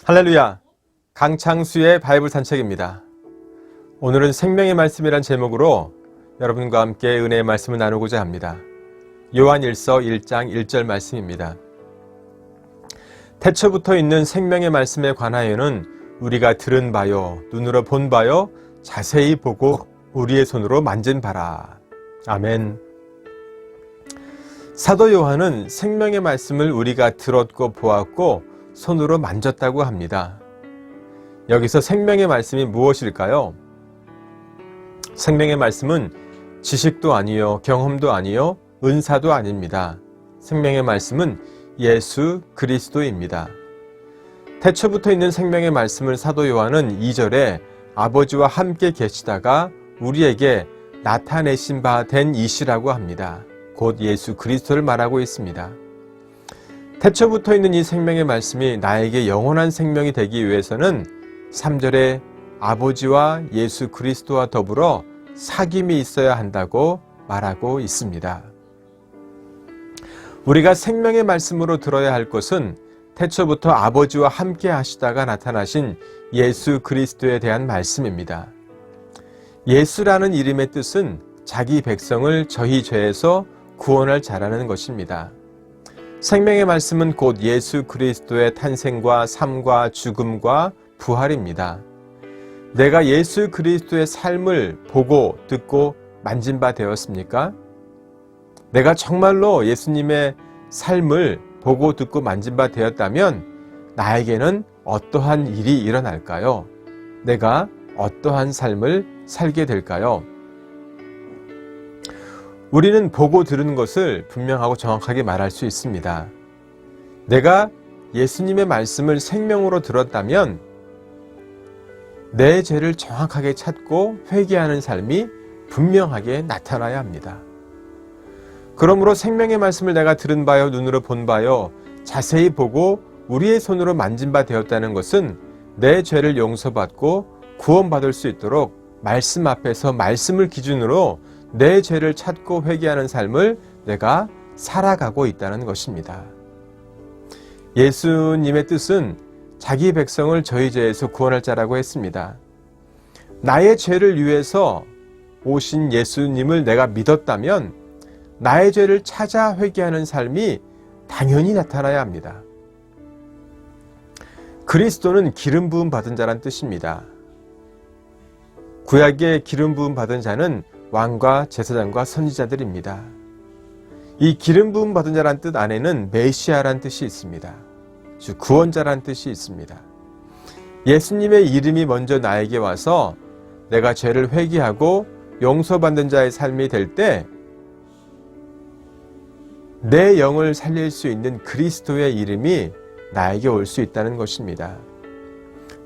할렐루야! 강창수의 바이블 산책입니다. 오늘은 생명의 말씀이란 제목으로 여러분과 함께 은혜의 말씀을 나누고자 합니다. 요한일서 1장 1절 말씀입니다. 태초부터 있는 생명의 말씀에 관하여는 우리가 들은 바요, 눈으로 본 바요, 자세히 보고 우리의 손으로 만진 바라. 아멘. 사도 요한은 생명의 말씀을 우리가 들었고 보았고 손으로 만졌다고 합니다. 여기서 생명의 말씀이 무엇일까요? 생명의 말씀은 지식도 아니요, 경험도 아니요, 은사도 아닙니다. 생명의 말씀은 예수 그리스도입니다. 태초부터 있는 생명의 말씀을 사도 요한은 2절에 아버지와 함께 계시다가 우리에게 나타내신 바 된 이시라고 합니다. 곧 예수 그리스도를 말하고 있습니다. 태초부터 있는 이 생명의 말씀이 나에게 영원한 생명이 되기 위해서는 3절에 아버지와 예수 그리스도와 더불어 사귐이 있어야 한다고 말하고 있습니다. 우리가 생명의 말씀으로 들어야 할 것은 태초부터 아버지와 함께 하시다가 나타나신 예수 그리스도에 대한 말씀입니다. 예수라는 이름의 뜻은 자기 백성을 저희 죄에서 구원할 자라는 것입니다. 생명의 말씀은 곧 예수 그리스도의 탄생과 삶과 죽음과 부활입니다. 내가 예수 그리스도의 삶을 보고 듣고 만진 바 되었습니까? 내가 정말로 예수님의 삶을 보고 듣고 만진 바 되었다면 나에게는 어떠한 일이 일어날까요? 내가 어떠한 삶을 살게 될까요? 우리는 보고 들은 것을 분명하고 정확하게 말할 수 있습니다. 내가 예수님의 말씀을 생명으로 들었다면 내 죄를 정확하게 찾고 회개하는 삶이 분명하게 나타나야 합니다. 그러므로 생명의 말씀을 내가 들은 바요, 눈으로 본 바요, 자세히 보고 우리의 손으로 만진 바 되었다는 것은 내 죄를 용서받고 구원받을 수 있도록 말씀 앞에서 말씀을 기준으로 내 죄를 찾고 회개하는 삶을 내가 살아가고 있다는 것입니다. 예수님의 뜻은 자기 백성을 저희 죄에서 구원할 자라고 했습니다. 나의 죄를 위해서 오신 예수님을 내가 믿었다면 나의 죄를 찾아 회개하는 삶이 당연히 나타나야 합니다. 그리스도는 기름 부음 받은 자란 뜻입니다. 구약의 기름 부음 받은 자는 왕과 제사장과 선지자들입니다. 이 기름 부음 받은 자란 뜻 안에는 메시아란 뜻이 있습니다. 즉 구원자란 뜻이 있습니다. 예수님의 이름이 먼저 나에게 와서 내가 죄를 회개하고 용서받는 자의 삶이 될 때 내 영을 살릴 수 있는 그리스도의 이름이 나에게 올 수 있다는 것입니다.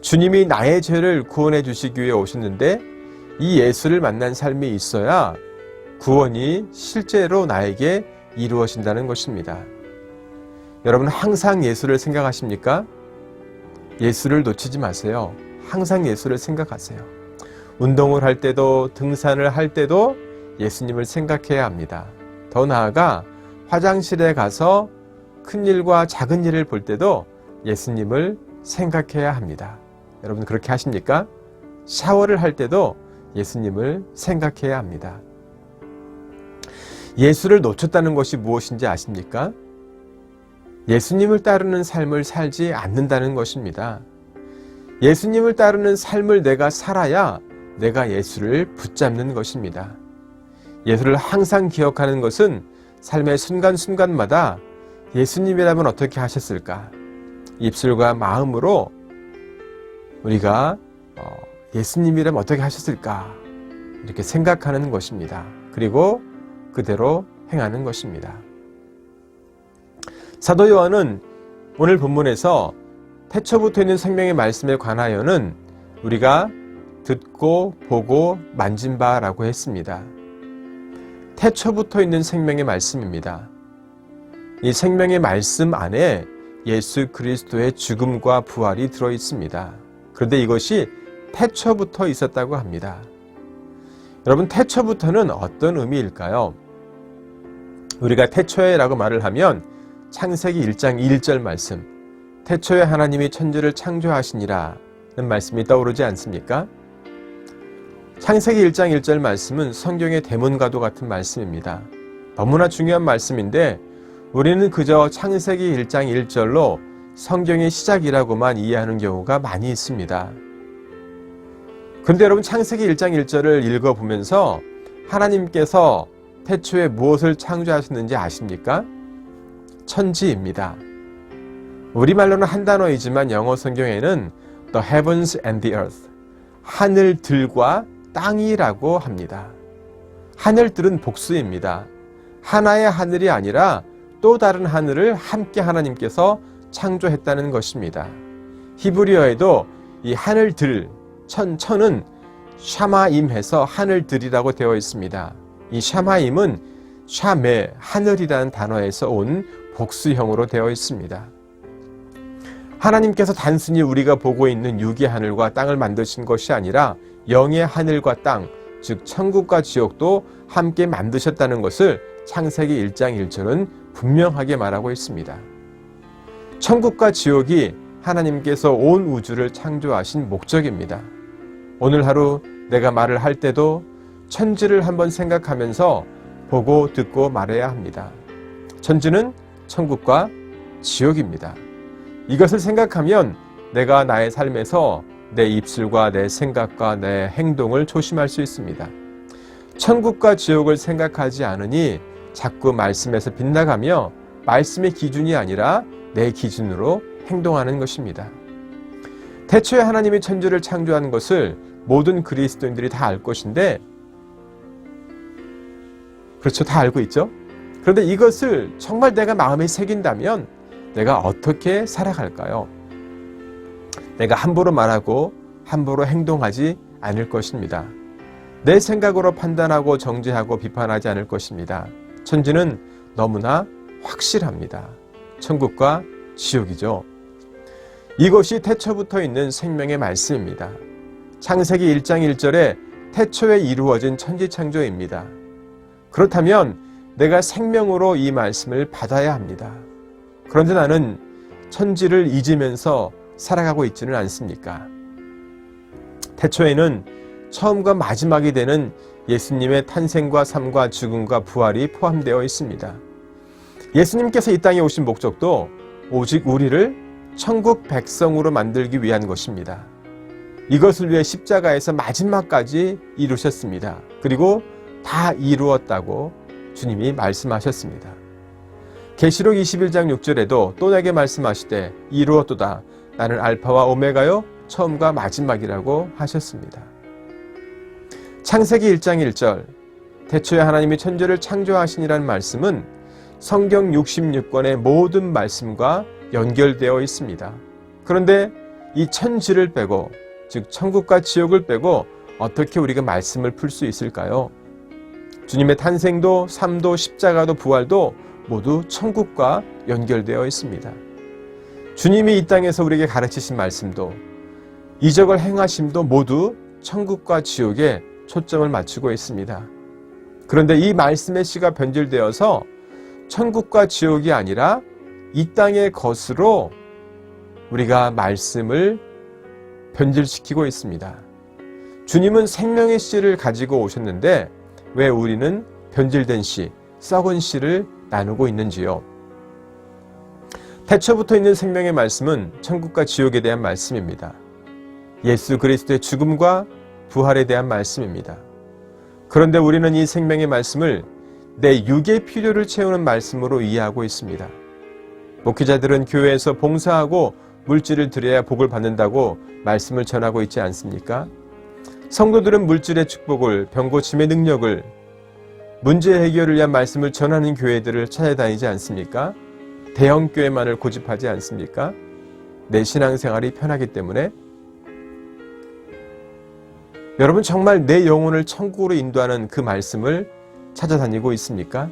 주님이 나의 죄를 구원해 주시기 위해 오셨는데 이 예수를 만난 삶이 있어야 구원이 실제로 나에게 이루어진다는 것입니다. 여러분 항상 예수를 생각하십니까? 예수를 놓치지 마세요. 항상 예수를 생각하세요. 운동을 할 때도 등산을 할 때도 예수님을 생각해야 합니다. 더 나아가 화장실에 가서 큰 일과 작은 일을 볼 때도 예수님을 생각해야 합니다. 여러분 그렇게 하십니까? 샤워를 할 때도 예수님을 생각해야 합니다. 예수를 놓쳤다는 것이 무엇인지 아십니까? 예수님을 따르는 삶을 살지 않는다는 것입니다. 예수님을 따르는 삶을 내가 살아야 내가 예수를 붙잡는 것입니다. 예수를 항상 기억하는 것은 삶의 순간순간마다 예수님이라면 어떻게 하셨을까? 입술과 마음으로 우리가 예수님이라면 어떻게 하셨을까? 이렇게 생각하는 것입니다. 그리고 그대로 행하는 것입니다. 사도 요한은 오늘 본문에서 태초부터 있는 생명의 말씀에 관하여는 우리가 듣고 보고 만진 바라고 했습니다. 태초부터 있는 생명의 말씀입니다. 이 생명의 말씀 안에 예수 그리스도의 죽음과 부활이 들어 있습니다. 그런데 이것이 태초부터 있었다고 합니다. 여러분 태초부터는 어떤 의미일까요? 우리가 태초에라고 말을 하면 창세기 1장 1절 말씀, 태초에 하나님이 천지를 창조하시니라 는 말씀이 떠오르지 않습니까? 창세기 1장 1절 말씀은 성경의 대문과도 같은 말씀입니다. 너무나 중요한 말씀인데 우리는 그저 창세기 1장 1절로 성경의 시작이라고만 이해하는 경우가 많이 있습니다. 그런데 여러분, 창세기 1장 1절을 읽어보면서 하나님께서 태초에 무엇을 창조하셨는지 아십니까? 천지입니다. 우리말로는 한 단어이지만 영어 성경에는 The heavens and the earth, 하늘들과 땅이라고 합니다. 하늘들은 복수입니다. 하나의 하늘이 아니라 또 다른 하늘을 함께 하나님께서 창조했다는 것입니다. 히브리어에도 이 하늘들, 천은 샤마임해서 하늘들이라고 되어 있습니다. 이 샤마임은 샤메, 하늘이라는 단어에서 온 복수형으로 되어 있습니다. 하나님께서 단순히 우리가 보고 있는 육의 하늘과 땅을 만드신 것이 아니라 영의 하늘과 땅, 즉 천국과 지옥도 함께 만드셨다는 것을 창세기 1장 1절은 분명하게 말하고 있습니다. 천국과 지옥이 하나님께서 온 우주를 창조하신 목적입니다. 오늘 하루 내가 말을 할 때도 천지를 한번 생각하면서 보고 듣고 말해야 합니다. 천지는 천국과 지옥입니다. 이것을 생각하면 내가 나의 삶에서 내 입술과 내 생각과 내 행동을 조심할 수 있습니다. 천국과 지옥을 생각하지 않으니 자꾸 말씀에서 빗나가며 말씀의 기준이 아니라 내 기준으로 행동하는 것입니다. 태초에 하나님이 천지를 창조한 것을 모든 그리스도인들이 다 알 것인데, 그렇죠, 다 알고 있죠? 그런데 이것을 정말 내가 마음에 새긴다면 내가 어떻게 살아갈까요? 내가 함부로 말하고 함부로 행동하지 않을 것입니다. 내 생각으로 판단하고 정죄하고 비판하지 않을 것입니다. 천지는 너무나 확실합니다. 천국과 지옥이죠. 이것이 태초부터 있는 생명의 말씀입니다. 창세기 1장 1절에 태초에 이루어진 천지창조입니다. 그렇다면 내가 생명으로 이 말씀을 받아야 합니다. 그런데 나는 천지를 잊으면서 살아가고 있지는 않습니까? 태초에는 처음과 마지막이 되는 예수님의 탄생과 삶과 죽음과 부활이 포함되어 있습니다. 예수님께서 이 땅에 오신 목적도 오직 우리를 천국 백성으로 만들기 위한 것입니다. 이것을 위해 십자가에서 마지막까지 이루셨습니다. 그리고 다 이루었다고 주님이 말씀하셨습니다. 계시록 21장 6절에도 또 내게 말씀하시되 이루었도다. 나는 알파와 오메가요 처음과 마지막이라고 하셨습니다. 창세기 1장 1절 태초에 하나님이 천지를 창조하시니라는 말씀은 성경 66권의 모든 말씀과 연결되어 있습니다. 그런데 이 천지를 빼고, 즉 천국과 지옥을 빼고 어떻게 우리가 말씀을 풀 수 있을까요? 주님의 탄생도 삶도 십자가도 부활도 모두 천국과 연결되어 있습니다. 주님이 이 땅에서 우리에게 가르치신 말씀도 이적을 행하심도 모두 천국과 지옥에 초점을 맞추고 있습니다. 그런데 이 말씀의 씨가 변질되어서 천국과 지옥이 아니라 이 땅의 것으로 우리가 말씀을 변질시키고 있습니다. 주님은 생명의 씨를 가지고 오셨는데 왜 우리는 변질된 씨, 썩은 씨를 나누고 있는지요? 태초부터 있는 생명의 말씀은 천국과 지옥에 대한 말씀입니다. 예수 그리스도의 죽음과 부활에 대한 말씀입니다. 그런데 우리는 이 생명의 말씀을 내 육의 필요를 채우는 말씀으로 이해하고 있습니다. 목회자들은 교회에서 봉사하고 물질을 드려야 복을 받는다고 말씀을 전하고 있지 않습니까? 성도들은 물질의 축복을, 병고침의 능력을, 문제 해결을 위한 말씀을 전하는 교회들을 찾아다니지 않습니까? 대형 교회만을 고집하지 않습니까? 내 신앙생활이 편하기 때문에. 여러분, 정말 내 영혼을 천국으로 인도하는 그 말씀을 찾아다니고 있습니까?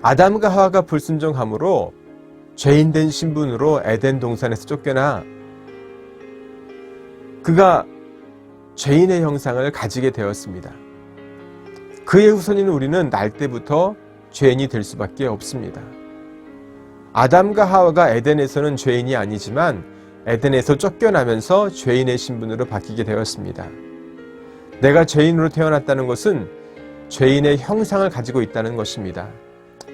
아담과 하와가 불순종함으로 죄인된 신분으로 에덴 동산에서 쫓겨나 그가 죄인의 형상을 가지게 되었습니다. 그의 후손인 우리는 날 때부터 죄인이 될 수밖에 없습니다. 아담과 하와가 에덴에서는 죄인이 아니지만 에덴에서 쫓겨나면서 죄인의 신분으로 바뀌게 되었습니다. 내가 죄인으로 태어났다는 것은 죄인의 형상을 가지고 있다는 것입니다.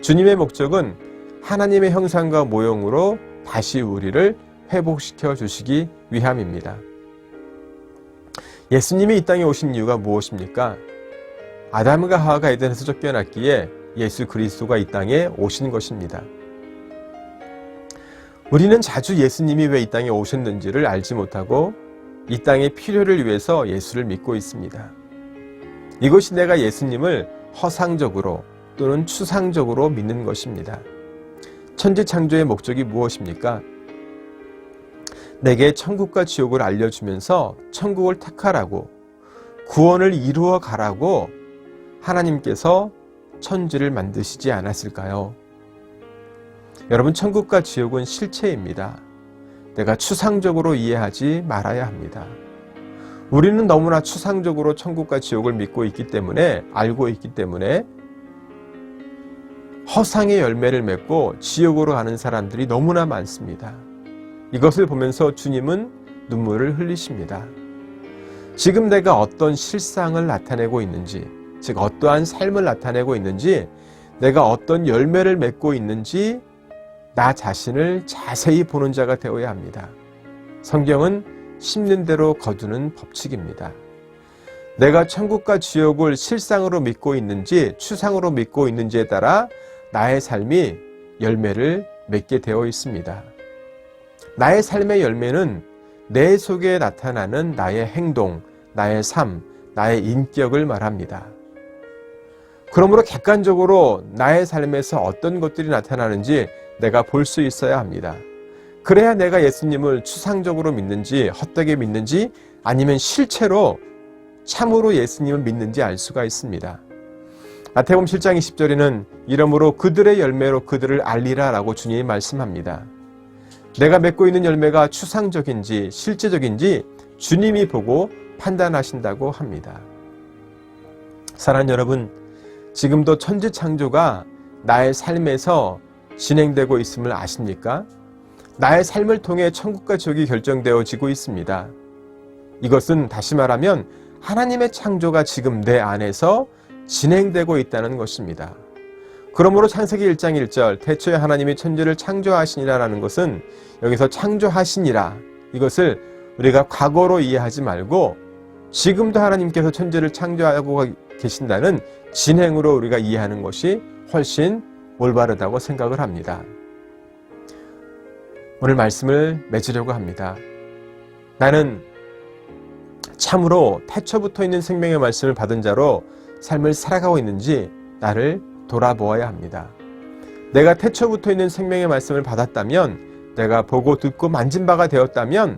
주님의 목적은 하나님의 형상과 모형으로 다시 우리를 회복시켜 주시기 위함입니다. 예수님이 이 땅에 오신 이유가 무엇입니까? 아담과 하와가 에덴에서 쫓겨났기에 예수 그리스도가 이 땅에 오신 것입니다. 우리는 자주 예수님이 왜 이 땅에 오셨는지를 알지 못하고 이 땅의 필요를 위해서 예수를 믿고 있습니다. 이것이 내가 예수님을 허상적으로 또는 추상적으로 믿는 것입니다. 천지창조의 목적이 무엇입니까? 내게 천국과 지옥을 알려주면서 천국을 택하라고, 구원을 이루어 가라고 하나님께서 천지를 만드시지 않았을까요? 여러분, 천국과 지옥은 실체입니다. 내가 추상적으로 이해하지 말아야 합니다. 우리는 너무나 추상적으로 천국과 지옥을 믿고 있기 때문에, 알고 있기 때문에 허상의 열매를 맺고 지옥으로 가는 사람들이 너무나 많습니다. 이것을 보면서 주님은 눈물을 흘리십니다. 지금 내가 어떤 실상을 나타내고 있는지, 즉 어떠한 삶을 나타내고 있는지, 내가 어떤 열매를 맺고 있는지 나 자신을 자세히 보는 자가 되어야 합니다. 성경은 심는 대로 거두는 법칙입니다. 내가 천국과 지옥을 실상으로 믿고 있는지 추상으로 믿고 있는지에 따라 나의 삶이 열매를 맺게 되어 있습니다. 나의 삶의 열매는 내 속에 나타나는 나의 행동, 나의 삶, 나의 인격을 말합니다. 그러므로 객관적으로 나의 삶에서 어떤 것들이 나타나는지 내가 볼 수 있어야 합니다. 그래야 내가 예수님을 추상적으로 믿는지 헛되게 믿는지 아니면 실체로 참으로 예수님을 믿는지 알 수가 있습니다. 마태복음 7장 20절에는 이러므로 그들의 열매로 그들을 알리라 라고 주님이 말씀합니다. 내가 맺고 있는 열매가 추상적인지 실제적인지 주님이 보고 판단하신다고 합니다. 사랑하는 여러분, 지금도 천지창조가 나의 삶에서 진행되고 있음을 아십니까? 나의 삶을 통해 천국과 지옥이 결정되어지고 있습니다. 이것은 다시 말하면 하나님의 창조가 지금 내 안에서 진행되고 있다는 것입니다. 그러므로 창세기 1장 1절 태초에 하나님이 천지를 창조하시니라라는 것은 여기서 창조하시니라, 이것을 우리가 과거로 이해하지 말고 지금도 하나님께서 천지를 창조하고 계신다는 진행으로 우리가 이해하는 것이 훨씬 올바르다고 생각을 합니다. 오늘 말씀을 맺으려고 합니다. 나는 참으로 태초부터 있는 생명의 말씀을 받은 자로 삶을 살아가고 있는지 나를 돌아보아야 합니다. 내가 태초부터 있는 생명의 말씀을 받았다면, 내가 보고 듣고 만진 바가 되었다면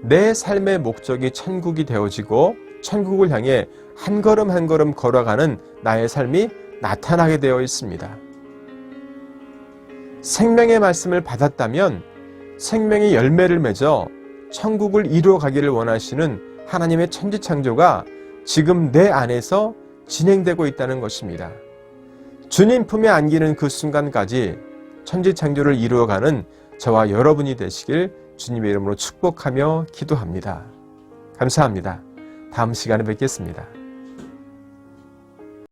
내 삶의 목적이 천국이 되어지고 천국을 향해 한 걸음 한 걸음 걸어가는 나의 삶이 나타나게 되어 있습니다. 생명의 말씀을 받았다면 생명의 열매를 맺어 천국을 이루어 가기를 원하시는 하나님의 천지창조가 지금 내 안에서 진행되고 있다는 것입니다. 주님 품에 안기는 그 순간까지 천지창조를 이루어가는 저와 여러분이 되시길 주님의 이름으로 축복하며 기도합니다. 감사합니다. 다음 시간에 뵙겠습니다.